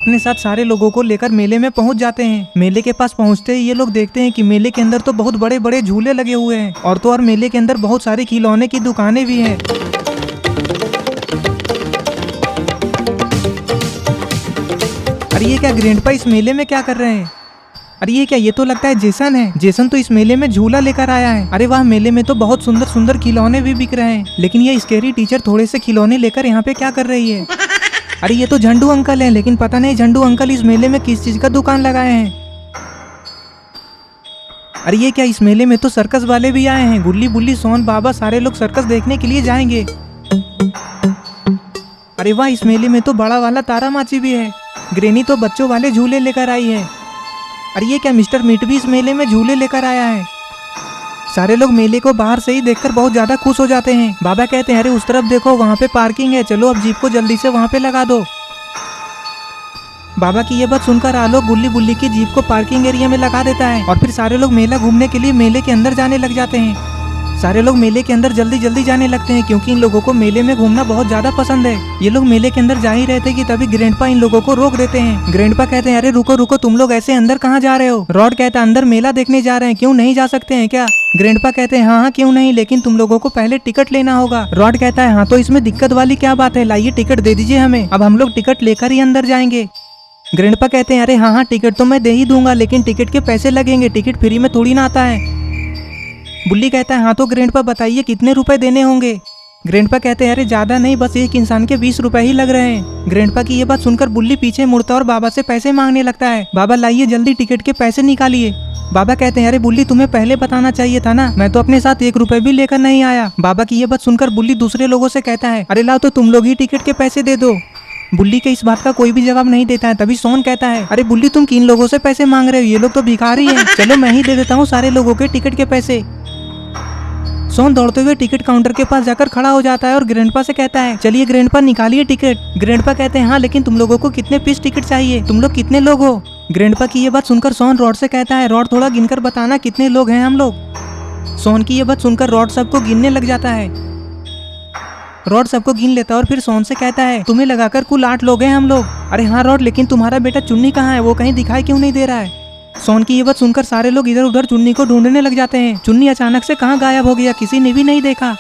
अपने साथ सारे लोगों को लेकर मेले में पहुंच जाते हैं। मेले के पास पहुंचते ही ये लोग देखते हैं कि मेले के अंदर तो बहुत बड़े बड़े झूले लगे हुए हैं और तो और मेले के अंदर बहुत सारी खिलौने की दुकानें भी हैं। अरे ये क्या ग्रैंडपा इस मेले में क्या कर रहे हैं? अरे ये क्या, ये तो लगता है जेसन है। जेसन तो इस मेले में झूला लेकर आया है। अरे वाह, मेले में तो बहुत सुंदर सुंदर खिलौने भी बिक रहे हैं, लेकिन ये स्केरी टीचर थोड़े से खिलौने लेकर यहाँ पे क्या कर रही है? अरे ये तो झंडू अंकल है, लेकिन पता नहीं झंडू अंकल इस मेले में किस चीज का दुकान लगाए हैं। अरे ये क्या, इस मेले में तो सर्कस वाले भी आए हैं। गुल्ली बुल्ली सोन बाबा सारे लोग सर्कस देखने के लिए जाएंगे। अरे वाह, इस मेले में तो बड़ा वाला तारा माची भी है। ग्रेनी तो बच्चों वाले झूले लेकर आई है। अरे ये क्या, मिस्टर मीट भी इस मेले में झूले लेकर आया है। सारे लोग मेले को बाहर से ही देखकर बहुत ज्यादा खुश हो जाते हैं। बाबा कहते हैं अरे उस तरफ देखो, वहाँ पे पार्किंग है, चलो अब जीप को जल्दी से वहाँ पे लगा दो। बाबा की ये बात सुनकर आलोक गुल्ली बुल्ली की जीप को पार्किंग एरिया में लगा देता है और फिर सारे लोग मेला घूमने के लिए मेले के अंदर जाने लग जाते हैं। सारे लोग मेले के अंदर जल्दी जल्दी जाने लगते हैं क्योंकि इन लोगों को मेले में घूमना बहुत ज्यादा पसंद है। ये लोग मेले के अंदर जा ही रहे थे कि तभी ग्रैंडपा इन लोगों को रोक देते हैं। ग्रैंडपा कहते हैं अरे रुको रुको, तुम लोग ऐसे अंदर कहाँ जा रहे हो? रॉड कहता है अंदर मेला देखने जा रहे हैं, क्यों नहीं जा सकते हैं क्या? ग्रैंडपा कहते हैं हाँ क्यों नहीं, लेकिन तुम लोगों को पहले टिकट लेना होगा। रॉड कहता है हाँ तो इसमें दिक्कत वाली क्या बात है, लाइए टिकट दे दीजिए हमें, अब हम लोग टिकट लेकर ही अंदर जाएंगे। ग्रैंडपा कहते हैं अरे हाँ टिकट तो मैं दे ही दूंगा, लेकिन टिकट के पैसे लगेंगे, टिकट फ्री में थोड़ी ना आता है। बुल्ली कहता है हाँ तो ग्रैंडपा बताइए कितने रुपए देने होंगे? ग्रैंडपा कहते हैं अरे ज्यादा नहीं, बस एक इंसान के 20 रुपए ही लग रहे हैं। ग्रैंडपा की ये बात सुनकर बुल्ली पीछे मुड़ता और बाबा से पैसे मांगने लगता है। बाबा लाइए जल्दी टिकट के पैसे निकालिए। बाबा कहते हैं अरे बुल्ली तुम्हें पहले बताना चाहिए था ना, मैं तो अपने साथ 1 रुपए भी लेकर नहीं आया। बाबा की ये बात सुनकर बुल्ली दूसरे लोगों से कहता है अरे लाओ तो तुम लोग ही टिकट के पैसे दे दो। बुल्ली के इस बात का कोई भी जवाब नहीं देता है। तभी सोन कहता है अरे बुल्ली तुम किन लोगों से पैसे मांग रहे हो, ये लोग तो भिखारी हैं, चलो मैं ही दे देता हूँ सारे लोगों के टिकट के पैसे। सोन दौड़ते हुए टिकट काउंटर के पास जाकर खड़ा हो जाता है और ग्रैंडपा से कहता है चलिए ग्रैंडपा निकालिए टिकट। ग्रैंडपा कहते हैं हाँ लेकिन तुम लोगों को कितने पीस टिकट चाहिए, तुम लोग कितने लोग हो? ग्रैंडपा की ये बात सुनकर सोन रॉड से कहता है रॉड थोड़ा गिनकर बताना कितने लोग हैं हम लोग। सोन की ये बात सुनकर रॉड सबको गिनने लग जाता है। रॉड सबको गिन लेता है और फिर सोन से कहता है तुम्हें लगाकर कुल 8 लोग हैं हम लोग। अरे हाँ रॉड, लेकिन तुम्हारा बेटा चुन्नी कहाँ है, वो कहीं दिखाई क्यों नहीं दे रहा है? सोन की ये बात सुनकर सारे लोग इधर उधर चुन्नी को ढूंढने लग जाते हैं। चुन्नी अचानक से कहाँ गायब हो गया, किसी ने भी नहीं देखा।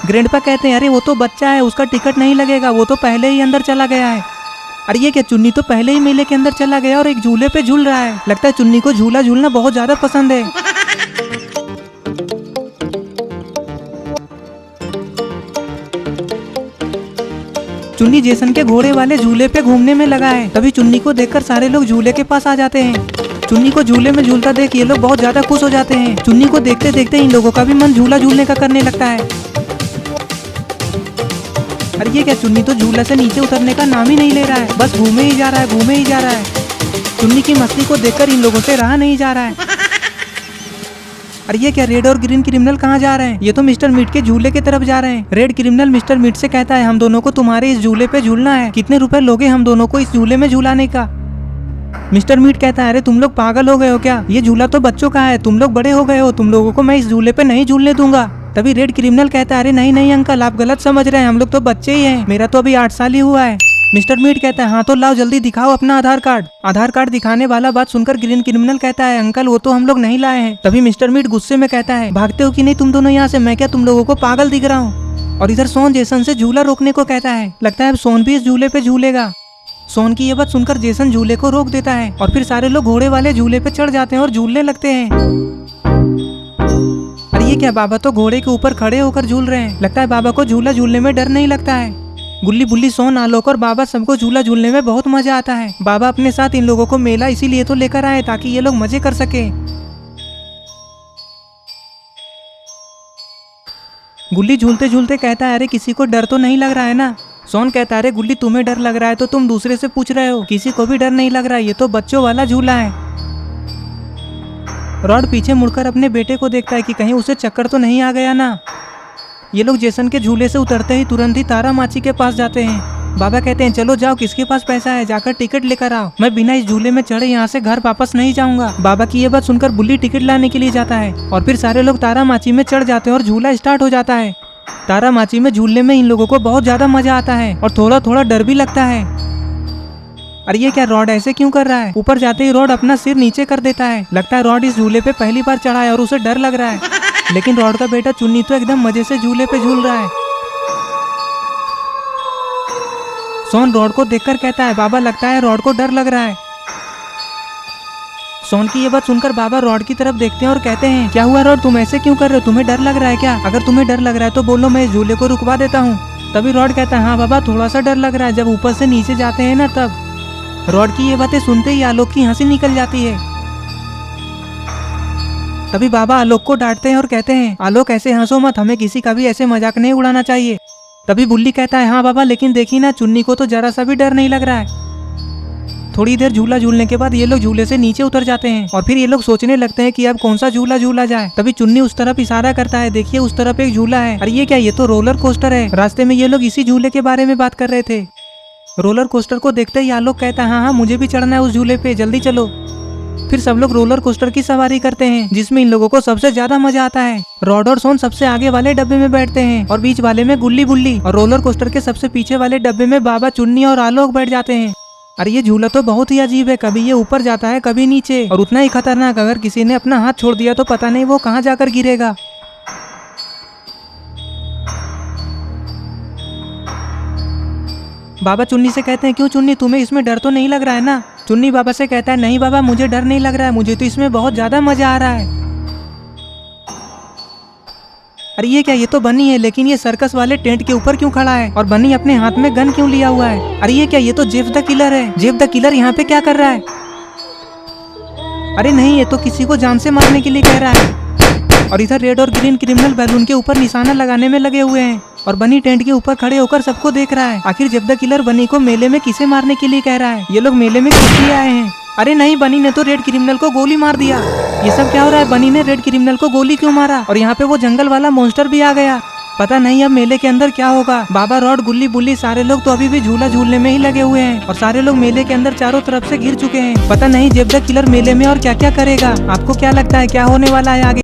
ग्रैंडपा कहते हैं अरे वो तो बच्चा है, उसका टिकट नहीं लगेगा, वो तो पहले ही अंदर चला गया है। अरे ये क्या, चुन्नी तो पहले ही मेले के अंदर चला गया और एक झूले पे झूल रहा है। लगता है चुन्नी को झूला झूलना बहुत ज्यादा पसंद है। चुन्नी जेसन के घोड़े वाले झूले पे घूमने में लगा है। तभी चुन्नी को देखकर सारे लोग झूले के पास आ जाते हैं। चुन्नी को झूले में झूलता देख ये लोग बहुत ज्यादा खुश हो जाते हैं। चुन्नी को देखते देखते इन लोगों का भी मन झूला झूलने का करने लगता है। अरे ये क्या, चुन्नी तो झूला से नीचे उतरने का नाम ही नहीं ले रहा है, बस घूमे ही जा रहा है, घूमे ही जा रहा है। चुन्नी की मस्ती को देखकर इन लोगों से रहा नहीं जा रहा है। अरे ये क्या, रेड और ग्रीन क्रिमिनल कहाँ जा रहे हैं? ये तो मिस्टर मीट के झूले की तरफ जा रहे हैं। रेड क्रिमिनल मिस्टर मीट से कहता है हम दोनों को तुम्हारे इस झूले पे झूलना है, कितने रुपए लोगे हम दोनों को इस झूले में झूलाने का? मिस्टर मीट कहता है अरे तुम लोग पागल हो गए हो क्या, ये झूला तो बच्चों का है, तुम लोग बड़े हो गए हो, तुम लोगों को मैं इस झूले पे नहीं झूलने दूंगा। तभी रेड क्रिमिनल कहता है अरे नहीं नहीं अंकल, आप गलत समझ रहे हैं, हम लोग तो बच्चे ही हैं, मेरा तो अभी 8 साल ही हुआ है। मिस्टर मीट कहता है हाँ तो लाओ जल्दी दिखाओ अपना आधार कार्ड। आधार कार्ड दिखाने वाला बात सुनकर ग्रीन क्रिमिनल कहता है अंकल वो तो हम लोग नहीं लाए हैं। तभी मिस्टर मीट गुस्से में कहता है भागते हो कि नहीं तुम दोनों यहाँ से, मैं क्या तुम लोगों को पागल दिख रहा हूँ? और इधर सोन जेसन से झूला रोकने को कहता है। लगता है अब सोन भी इस झूले पे झूलेगा। सोन की ये बात सुनकर जेसन झूले को रोक देता है और फिर सारे लोग घोड़े वाले झूले पे चढ़ जाते हैं और झूलने लगते हैं। अरे ये क्या, बाबा तो घोड़े के ऊपर खड़े होकर झूल रहे हैं। लगता है बाबा को झूला झूलने में डर नहीं लगता है। गुल्ली बुल्ली सोन आलोक और बाबा सबको झूला झूलने में बहुत मजा आता है। बाबा अपने साथ इन लोगों को मेला इसीलिए तो लेकर आए ताकि ये लोग मजे कर सके। गुल्ली झूलते झूलते कहता है अरे किसी को डर तो नहीं लग रहा है ना? सोन कहता है अरे गुल्ली तुम्हें डर लग रहा है तो तुम दूसरे से पूछ रहे हो, किसी को भी डर नहीं लग रहा है, ये तो बच्चों वाला झूला है। रॉड पीछे मुड़कर अपने बेटे को देखता है कि कहीं उसे चक्कर तो नहीं आ गया ना। ये लोग जेसन के झूले से उतरते ही तुरंत ही तारा माची के पास जाते हैं। बाबा कहते हैं चलो जाओ, किसके पास पैसा है जाकर टिकट लेकर आओ, मैं बिना इस झूले में चढ़े यहाँ से घर वापस नहीं जाऊंगा। बाबा की ये बात सुनकर बुल्ली टिकट लाने के लिए जाता है और फिर सारे लोग तारा माची में चढ़ जाते हैं और झूला स्टार्ट हो जाता है। तारा माची में झूलने में इन लोगों को बहुत ज्यादा मजा आता है और थोड़ा थोड़ा डर भी लगता है। अरे ये क्या, रॉड ऐसे क्यों कर रहा है? ऊपर जाते ही रॉड अपना सिर नीचे कर देता है। लगता है रॉड इस झूले पे पहली बार चढ़ा है और उसे डर लग रहा है। लेकिन रॉड का बेटा चुन्नी तो एकदम मजे से झूले पे झूल रहा है। सोन रॉड को देखकर कहता है, बाबा लगता है रॉड को डर लग रहा है। सोन की ये बात सुनकर बाबा रॉड की तरफ देखते हैं और कहते हैं, क्या हुआ रॉड, तुम ऐसे क्यों कर रहे हो? तुम्हें डर लग रहा है क्या? अगर तुम्हें डर लग रहा है तो बोलो, मैं इस झूले को रुकवा देता हूँ। तभी रॉड कहता है, हाँ बाबा थोड़ा सा डर लग रहा है, जब ऊपर से नीचे जाते हैं ना तब। रॉड की ये बातें सुनते ही आलोक की हंसी निकल जाती है। तभी बाबा आलोक को डांटते हैं और कहते हैं, आलोक ऐसे हंसो मत, हमें किसी का भी ऐसे मजाक नहीं उड़ाना चाहिए। तभी बुल्ली कहता है, हाँ बाबा लेकिन देखी ना, चुन्नी को तो जरा सा भी डर नहीं लग रहा है। थोड़ी देर झूला झूलने के बाद ये लोग झूले से नीचे उतर जाते हैं और फिर ये लोग सोचने लगते हैं कि अब कौन सा झूला झूला जाए। तभी चुन्नी उस तरफ इशारा करता है, देखिए उस तरफ एक झूला है। अरे ये क्या, ये तो रोलर कोस्टर है। रास्ते में ये लोग इसी झूले के बारे में बात कर रहे थे। रोलर कोस्टर को देखते ही आलोक कहता है, हाँ हाँ मुझे भी चढ़ना है उस झूले पे, जल्दी चलो। फिर सब लोग रोलर कोस्टर की सवारी करते हैं, जिसमें इन लोगों को सबसे ज्यादा मजा आता है। रॉड और सोन सबसे आगे वाले डब्बे में बैठते हैं और बीच वाले में गुल्ली बुल्ली, और रोलर कोस्टर के सबसे पीछे वाले डब्बे में बाबा, चुन्नी और आलोक बैठ जाते हैं। अरे ये झूला तो बहुत ही अजीब है, कभी ये ऊपर जाता है कभी नीचे, और उतना ही खतरनाक, अगर किसी ने अपना हाथ छोड़ दिया तो पता नहीं वो कहाँ जाकर गिरेगा। बाबा चुन्नी से कहते हैं, क्यों चुन्नी, तुम्हें इसमें डर तो नहीं लग रहा है ना? चुन्नी बाबा से कहता है, नहीं बाबा मुझे डर नहीं लग रहा है, मुझे तो इसमें बहुत ज्यादा मजा आ रहा है। अरे ये क्या, ये तो बनी है, लेकिन ये सर्कस वाले टेंट के ऊपर क्यों खड़ा है और बनी अपने हाथ में गन क्यों लिया हुआ है? अरे ये क्या, ये तो जेफ द किलर है। जेफ द किलर यहाँ पे क्या कर रहा है? अरे नहीं, ये तो किसी को जान से मारने के लिए कह रहा है। और इधर रेड और ग्रीन क्रिमिनल बैलून के ऊपर निशाना लगाने में लगे हुए हैं और बनी टेंट के ऊपर खड़े होकर सबको देख रहा है। आखिर जेफ द किलर बनी को मेले में किसे मारने के लिए कह रहा है? ये लोग मेले में किस लिए आए हैं? अरे नहीं, बनी ने तो रेड क्रिमिनल को गोली मार दिया। ये सब क्या हो रहा है? बनी ने रेड क्रिमिनल को गोली क्यों मारा? और यहाँ पे वो जंगल वाला मॉन्स्टर भी आ गया। पता नहीं अब मेले के अंदर क्या होगा। बाबा, रॉड, गुल्ली बुल्ली सारे लोग तो अभी भी झूला झूलने में ही लगे हुए हैं और सारे लोग मेले के अंदर चारों तरफ से घिर चुके हैं। पता नहीं जेफ द किलर मेले में और क्या क्या करेगा। आपको क्या लगता है क्या होने वाला है आगे?